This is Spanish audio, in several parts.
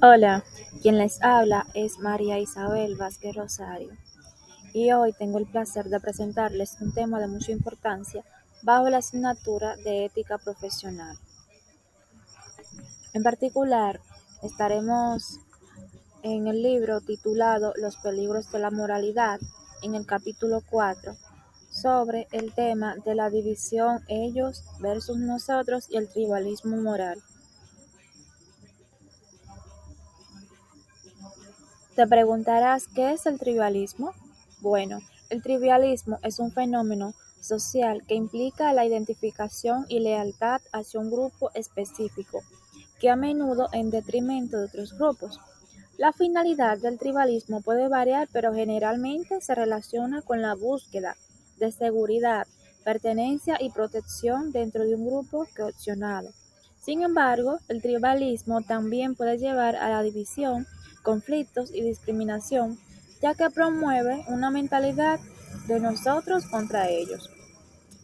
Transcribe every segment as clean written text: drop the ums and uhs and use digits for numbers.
Hola, quien les habla es María Isabel Vázquez Rosario y hoy tengo el placer de presentarles un tema de mucha importancia bajo la asignatura de ética profesional. En particular, estaremos en el libro titulado Los peligros de la moralidad, en el capítulo 4, sobre el tema de la división ellos versus nosotros y el tribalismo moral. Te preguntarás, ¿qué es el tribalismo? Bueno, el tribalismo es un fenómeno social que implica la identificación y lealtad hacia un grupo específico, que a menudo en detrimento de otros grupos. La finalidad del tribalismo puede variar, pero generalmente se relaciona con la búsqueda de seguridad, pertenencia y protección dentro de un grupo cohesionado. Sin embargo, el tribalismo también puede llevar a la división, conflictos y discriminación, ya que promueve una mentalidad de nosotros contra ellos.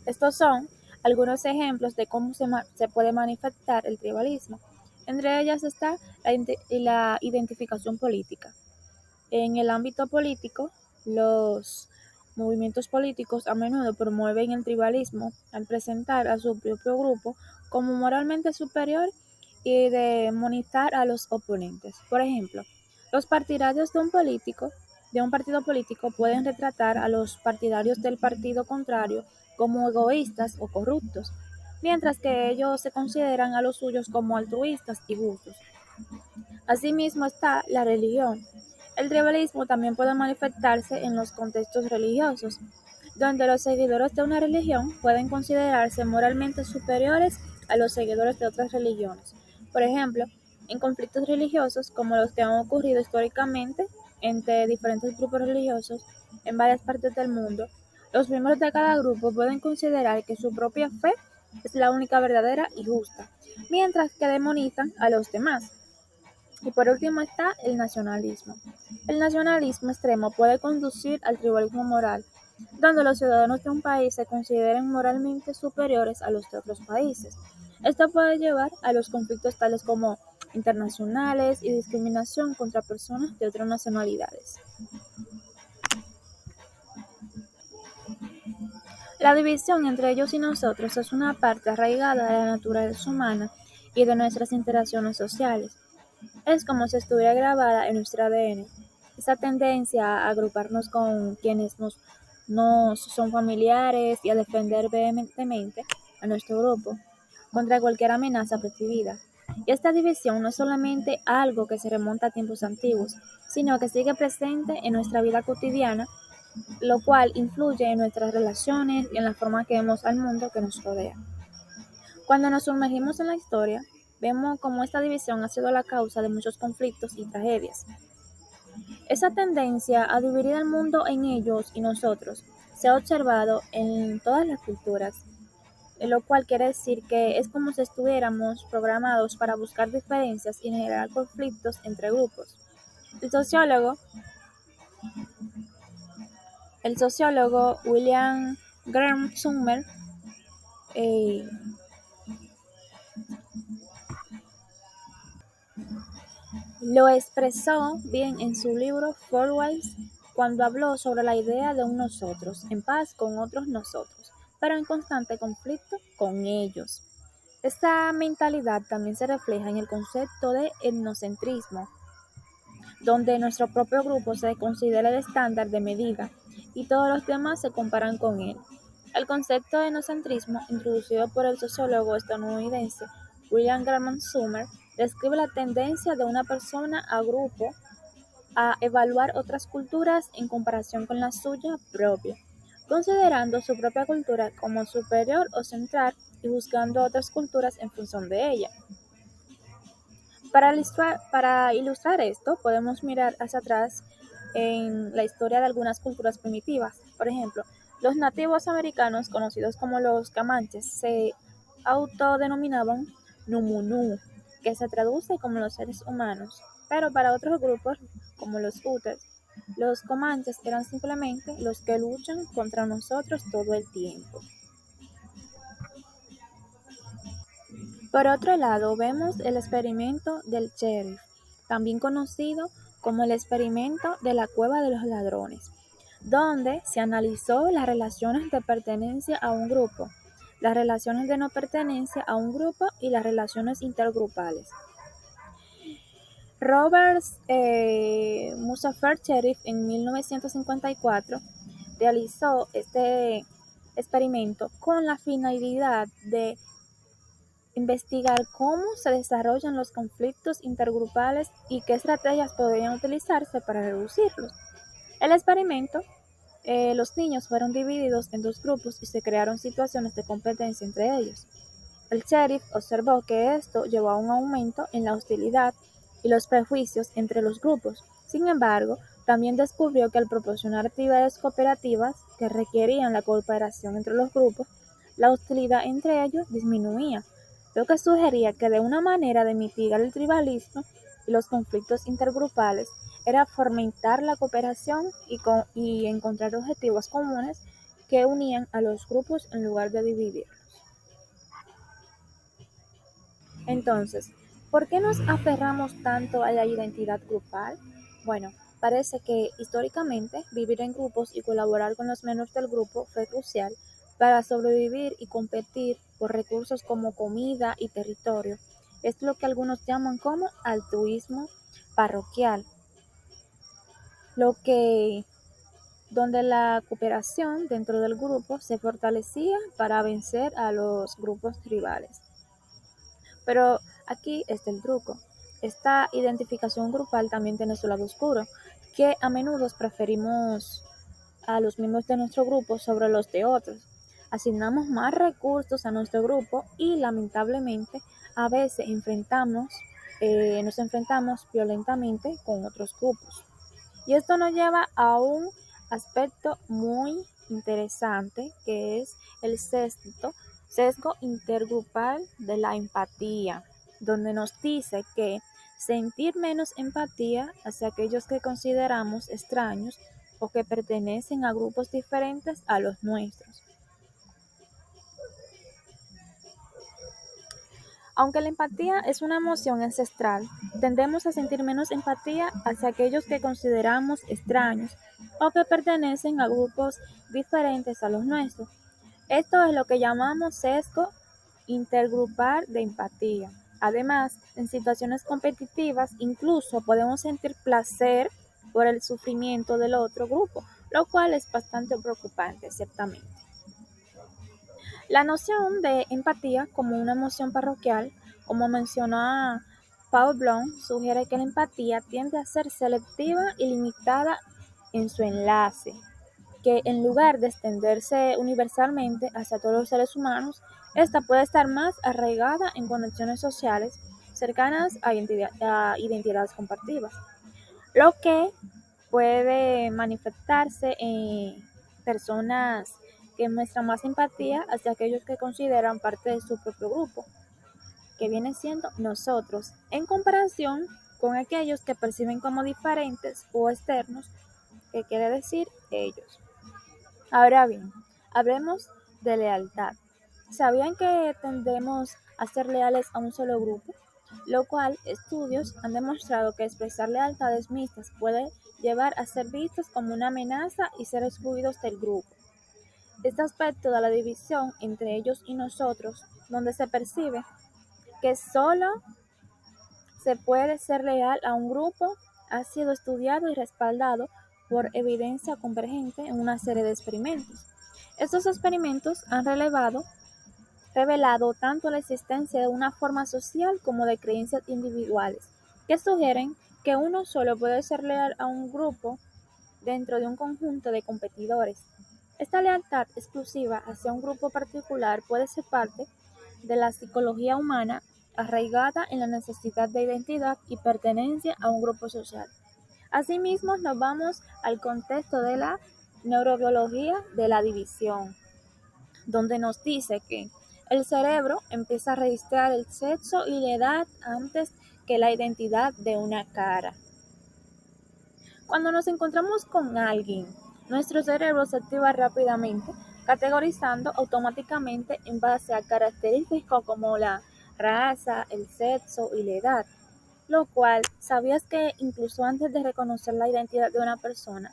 Estos son algunos ejemplos de cómo se puede manifestar el tribalismo. Entre ellas está la identificación política. En el ámbito político, los movimientos políticos a menudo promueven el tribalismo al presentar a su propio grupo como moralmente superior y demonizar a los oponentes. Por ejemplo, los partidarios de un partido político pueden retratar a los partidarios del partido contrario como egoístas o corruptos, mientras que ellos se consideran a los suyos como altruistas y justos. Asimismo está la religión. El tribalismo también puede manifestarse en los contextos religiosos, donde los seguidores de una religión pueden considerarse moralmente superiores a los seguidores de otras religiones. Por ejemplo, en conflictos religiosos como los que han ocurrido históricamente entre diferentes grupos religiosos en varias partes del mundo, los miembros de cada grupo pueden considerar que su propia fe es la única verdadera y justa, mientras que demonizan a los demás. Y por último está el nacionalismo. El nacionalismo extremo puede conducir al tribalismo moral, donde los ciudadanos de un país se consideren moralmente superiores a los de otros países. Esto puede llevar a los conflictos tales como internacionales y discriminación contra personas de otras nacionalidades. La división entre ellos y nosotros es una parte arraigada de la naturaleza humana y de nuestras interacciones sociales. Es como si estuviera grabada en nuestro ADN. Esa tendencia a agruparnos con quienes nos son familiares y a defender vehementemente a nuestro grupo contra cualquier amenaza percibida. Y esta división no es solamente algo que se remonta a tiempos antiguos, sino que sigue presente en nuestra vida cotidiana, lo cual influye en nuestras relaciones y en la forma que vemos al mundo que nos rodea. Cuando nos sumergimos en la historia, vemos cómo esta división ha sido la causa de muchos conflictos y tragedias. Esa tendencia a dividir el mundo en ellos y nosotros se ha observado en todas las culturas, lo cual quiere decir que es como si estuviéramos programados para buscar diferencias y generar conflictos entre grupos. El sociólogo, el sociólogo William Graham Sumner eh, lo expresó bien en su libro Four Ways cuando habló sobre la idea de un nosotros, en paz con otros nosotros, pero en constante conflicto con ellos. Esta mentalidad también se refleja en el concepto de etnocentrismo, donde nuestro propio grupo se considera el estándar de medida y todos los demás se comparan con él. El concepto de etnocentrismo, introducido por el sociólogo estadounidense William Graham Sumner, describe la tendencia de una persona a grupo a evaluar otras culturas en comparación con la suya propia, considerando su propia cultura como superior o central y juzgando otras culturas en función de ella. Para ilustrar esto, podemos mirar hacia atrás en la historia de algunas culturas primitivas. Por ejemplo, los nativos americanos, conocidos como los comanches, se autodenominaban Numunu, que se traduce como los seres humanos. Pero para otros grupos, como los Utes, los comanches eran simplemente los que luchan contra nosotros todo el tiempo. Por otro lado, vemos el experimento del sheriff. también conocido como el experimento de la cueva de los ladrones, donde se analizó las relaciones de pertenencia a un grupo, las relaciones de no pertenencia a un grupo y las relaciones intergrupales. Robert Musafir Cherif en 1954 realizó este experimento con la finalidad de investigar cómo se desarrollan los conflictos intergrupales y qué estrategias podrían utilizarse para reducirlos. El experimento, los niños fueron divididos en dos grupos y se crearon situaciones de competencia entre ellos. El sheriff observó que esto llevó a un aumento en la hostilidad y los prejuicios entre los grupos. Sin embargo, también descubrió que al proporcionar actividades cooperativas que requerían la cooperación entre los grupos, la hostilidad entre ellos disminuía, lo que sugería que de una manera de mitigar el tribalismo y los conflictos intergrupales era fomentar la cooperación y encontrar objetivos comunes que unían a los grupos en lugar de dividirlos. Entonces, ¿por qué nos aferramos tanto a la identidad grupal? Bueno, parece que históricamente vivir en grupos y colaborar con los miembros del grupo fue crucial para sobrevivir y competir por recursos como comida y territorio. Es lo que algunos llaman como altruismo parroquial, lo que donde la cooperación dentro del grupo se fortalecía para vencer a los grupos rivales. Pero aquí está el truco. Esta identificación grupal también tiene su lado oscuro, que a menudo preferimos a los miembros de nuestro grupo sobre los de otros. Asignamos más recursos a nuestro grupo y lamentablemente a veces nos enfrentamos violentamente con otros grupos. Y esto nos lleva a un aspecto muy interesante que es el sesgo intergrupal de la empatía, donde nos dice que sentir menos empatía hacia aquellos que consideramos extraños o que pertenecen a grupos diferentes a los nuestros. Aunque la empatía es una emoción ancestral, tendemos a sentir menos empatía hacia aquellos que consideramos extraños o que pertenecen a grupos diferentes a los nuestros. Esto es lo que llamamos sesgo intergrupal de empatía. Además, en situaciones competitivas, incluso podemos sentir placer por el sufrimiento del otro grupo, lo cual es bastante preocupante, ciertamente. La noción de empatía como una emoción parroquial, como mencionó Paul Bloom, sugiere que la empatía tiende a ser selectiva y limitada en su enlace, que en lugar de extenderse universalmente hacia todos los seres humanos, esta puede estar más arraigada en conexiones sociales cercanas a identidades compartidas, lo que puede manifestarse en personas que muestran más empatía hacia aquellos que consideran parte de su propio grupo, que viene siendo nosotros, en comparación con aquellos que perciben como diferentes o externos, que quiere decir ellos. Ahora bien, hablemos de lealtad. ¿Sabían que tendemos a ser leales a un solo grupo? Lo cual estudios han demostrado que expresar lealtades mixtas puede llevar a ser vistos como una amenaza y ser excluidos del grupo. Este aspecto de la división entre ellos y nosotros, donde se percibe que solo se puede ser leal a un grupo, ha sido estudiado y respaldado por evidencia convergente en una serie de experimentos. Estos experimentos han revelado tanto la existencia de una forma social como de creencias individuales, que sugieren que uno solo puede ser leal a un grupo dentro de un conjunto de competidores. Esta lealtad exclusiva hacia un grupo particular puede ser parte de la psicología humana arraigada en la necesidad de identidad y pertenencia a un grupo social. Asimismo, nos vamos al contexto de la neurobiología de la división, donde nos dice que el cerebro empieza a registrar el sexo y la edad antes que la identidad de una cara. Cuando nos encontramos con alguien, nuestro cerebro se activa rápidamente, categorizando automáticamente en base a características como la raza, el sexo y la edad. Lo cual, ¿sabías que incluso antes de reconocer la identidad de una persona,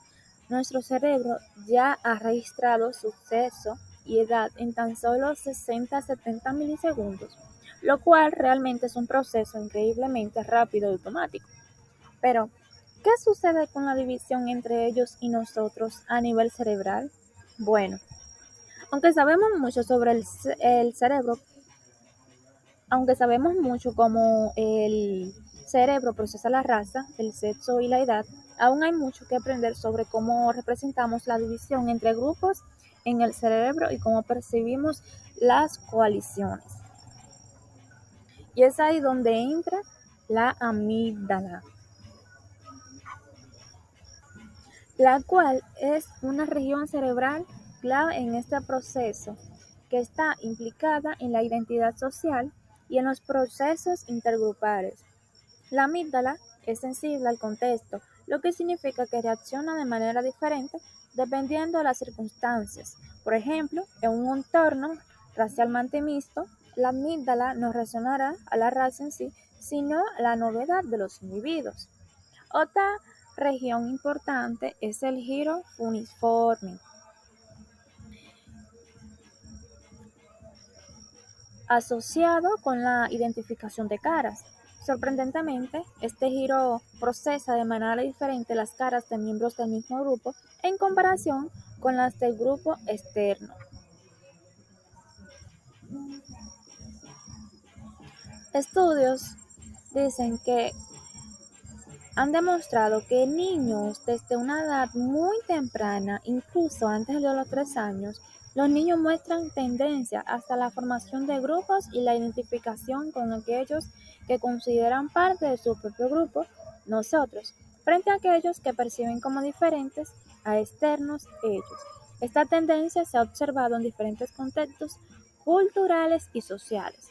nuestro cerebro ya ha registrado su sexo y edad en tan solo 60 a 70 milisegundos? Lo cual realmente es un proceso increíblemente rápido y automático. Pero, ¿qué sucede con la división entre ellos y nosotros a nivel cerebral? Bueno, aunque sabemos mucho sobre el cerebro, aunque sabemos mucho cómo el cerebro procesa la raza, el sexo y la edad, aún hay mucho que aprender sobre cómo representamos la división entre grupos en el cerebro y cómo percibimos las coaliciones. Y es ahí donde entra la amígdala, la cual es una región cerebral clave en este proceso, que está implicada en la identidad social y en los procesos intergrupales. La amígdala es sensible al contexto, lo que significa que reacciona de manera diferente dependiendo de las circunstancias. Por ejemplo, en un entorno racialmente mixto, la amígdala no reaccionará a la raza en sí, sino a la novedad de los individuos. Otra región importante es el giro funiforme, asociado con la identificación de caras. Sorprendentemente, este giro procesa de manera diferente las caras de miembros del mismo grupo en comparación con las del grupo externo. Estudios dicen que han demostrado que niños desde una edad muy temprana, incluso antes de los 3 años, los niños muestran tendencia hasta la formación de grupos y la identificación con aquellos que consideran parte de su propio grupo, nosotros, frente a aquellos que perciben como diferentes a externos ellos. Esta tendencia se ha observado en diferentes contextos culturales y sociales,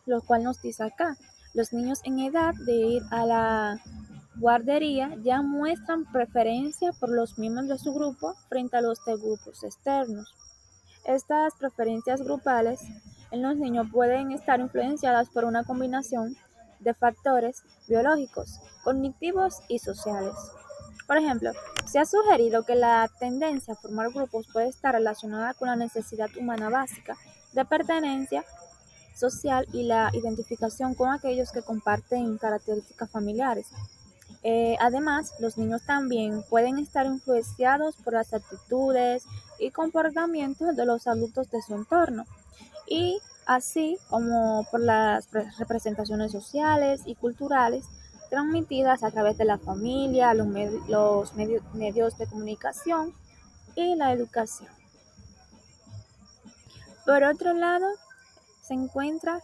lo cual nos dice acá, los niños en edad de ir a la guardería ya muestran preferencia por los miembros de su grupo frente a los de grupos externos. Estas preferencias grupales en los niños pueden estar influenciadas por una combinación de factores biológicos, cognitivos y sociales. Por ejemplo, se ha sugerido que la tendencia a formar grupos puede estar relacionada con la necesidad humana básica de pertenencia social y la identificación con aquellos que comparten características familiares. Además, los niños también pueden estar influenciados por las actitudes y comportamientos de los adultos de su entorno, y así como por las representaciones sociales y culturales transmitidas a través de la familia, los medios de comunicación y la educación. Por otro lado, se encuentra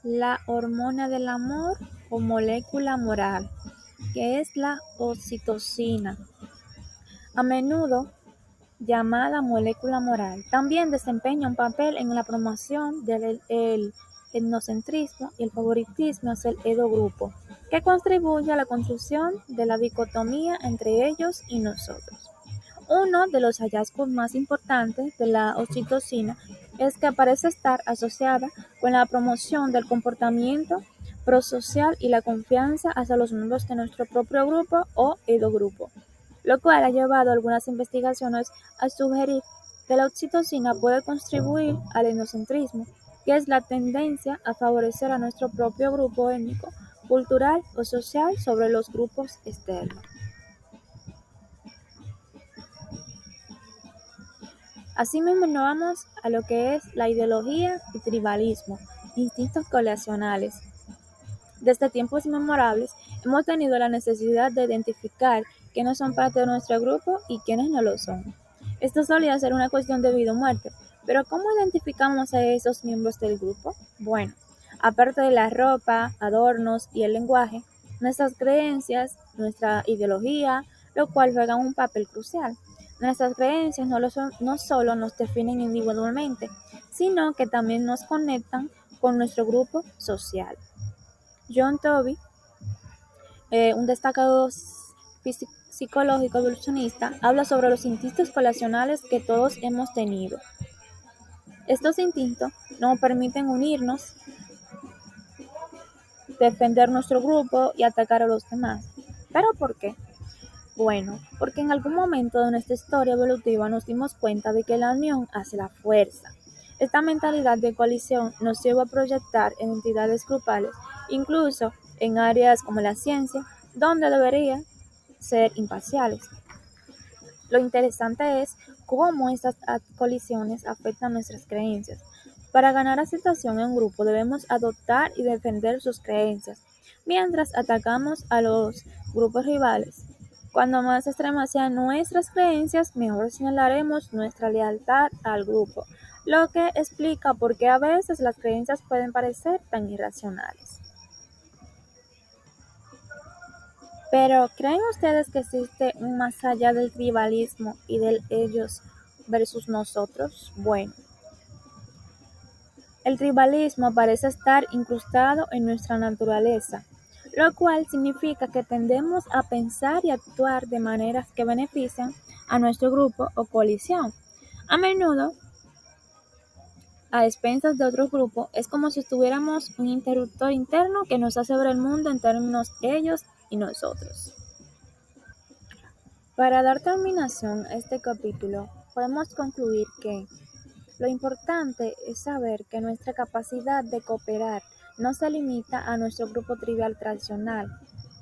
la hormona del amor o molécula moral, que es la oxitocina, a menudo llamada molécula moral. También desempeña un papel en la promoción del etnocentrismo y el favoritismo hacia el grupo, que contribuye a la construcción de la dicotomía entre ellos y nosotros. Uno de los hallazgos más importantes de la oxitocina es que parece estar asociada con la promoción del comportamiento prosocial y la confianza hacia los miembros de nuestro propio grupo o grupo, lo cual ha llevado a algunas investigaciones a sugerir que la oxitocina puede contribuir al etnocentrismo, que es la tendencia a favorecer a nuestro propio grupo étnico, cultural o social sobre los grupos externos. Asimismo, nos vamos a lo que es la ideología y tribalismo, instintos coleccionales. Desde tiempos inmemorables hemos tenido la necesidad de identificar quiénes son parte de nuestro grupo y quiénes no lo son. Esto solía ser una cuestión de vida o muerte, pero ¿cómo identificamos a esos miembros del grupo? Bueno, aparte de la ropa, adornos y el lenguaje, nuestras creencias, nuestra ideología, lo cual juega un papel crucial. Nuestras creencias no solo nos definen individualmente, sino que también nos conectan con nuestro grupo social. John Tobey, un destacado psicólogo evolucionista, habla sobre los instintos relacionales que todos hemos tenido. Estos instintos nos permiten unirnos defender nuestro grupo y atacar a los demás. ¿Pero por qué? Bueno, porque en algún momento de nuestra historia evolutiva nos dimos cuenta de que la unión hace la fuerza. Esta mentalidad de coalición nos lleva a proyectar en entidades grupales, incluso en áreas como la ciencia, donde deberían ser imparciales. Lo interesante es cómo estas colisiones afectan nuestras creencias. Para ganar aceptación en un grupo debemos adoptar y defender sus creencias, mientras atacamos a los grupos rivales. Cuando más extremas sean nuestras creencias, mejor señalaremos nuestra lealtad al grupo, lo que explica por qué a veces las creencias pueden parecer tan irracionales. Pero, ¿creen ustedes que existe un más allá del tribalismo y del ellos versus nosotros? Bueno, el tribalismo parece estar incrustado en nuestra naturaleza, lo cual significa que tendemos a pensar y actuar de maneras que benefician a nuestro grupo o coalición. A menudo, a expensas de otro grupo, es como si tuviéramos un interruptor interno que nos hace ver el mundo en términos ellos y nosotros. Para dar terminación a este capítulo, podemos concluir que lo importante es saber que nuestra capacidad de cooperar no se limita a nuestro grupo trivial tradicional,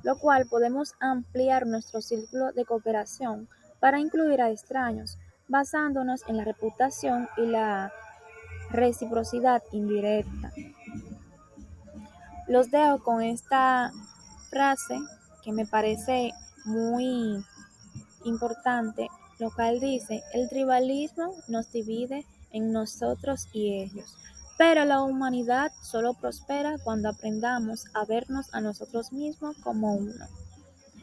lo cual podemos ampliar nuestro círculo de cooperación para incluir a extraños, basándonos en la reputación y la reciprocidad indirecta. Los dejo con esta frase que me parece muy importante, lo cual dice: el tribalismo nos divide en nosotros y ellos, pero la humanidad solo prospera cuando aprendamos a vernos a nosotros mismos como uno.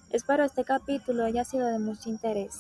Espero este capítulo haya sido de mucho interés.